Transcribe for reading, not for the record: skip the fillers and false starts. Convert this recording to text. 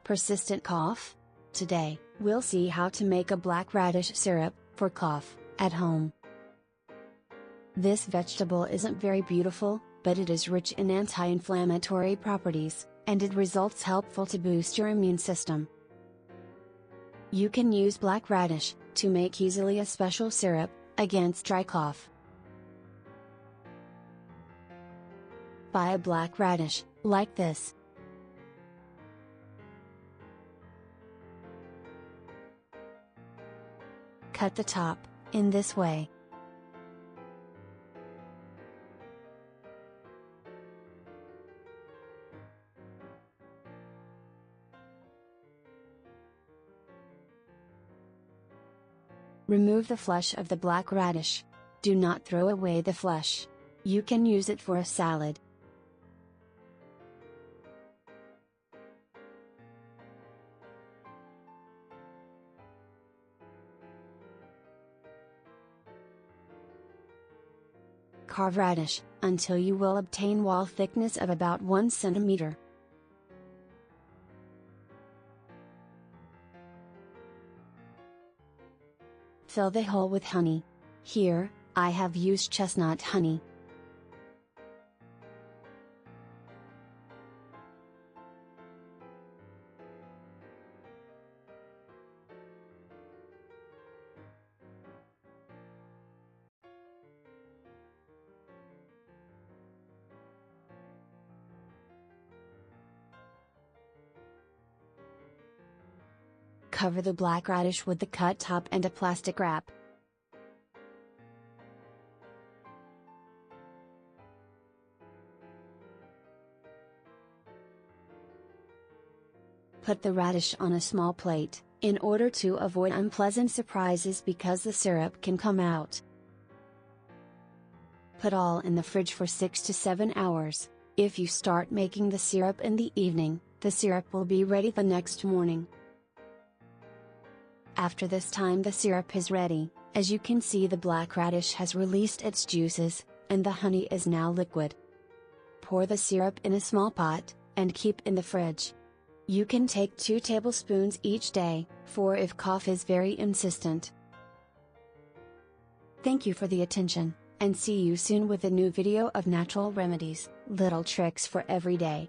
Persistent cough? Today, we'll see how to make a black radish syrup for cough at home. This vegetable isn't very beautiful, but it is rich in anti-inflammatory properties, and it results helpful to boost your immune system. You can use black radish to make easily a special syrup against dry cough. Buy a black radish like this. Cut the top in this way. Remove the flesh of the black radish. Do not throw away the flesh. You can use it for a salad. Carve radish until you will obtain wall thickness of about 1 centimeter. Fill the hole with honey. Here, I have used chestnut honey. Cover the black radish with the cut top and a plastic wrap. Put the radish on a small plate, in order to avoid unpleasant surprises because the syrup can come out. Put all in the fridge for 6 to 7 hours. If you start making the syrup in the evening, the syrup will be ready the next morning. After this time the syrup is ready. As you can see, the black radish has released its juices, and the honey is now liquid. Pour the syrup in a small pot, and keep in the fridge. You can take 2 tablespoons each day, for if cough is very insistent. Thank you for the attention, and see you soon with a new video of natural remedies, little tricks for every day.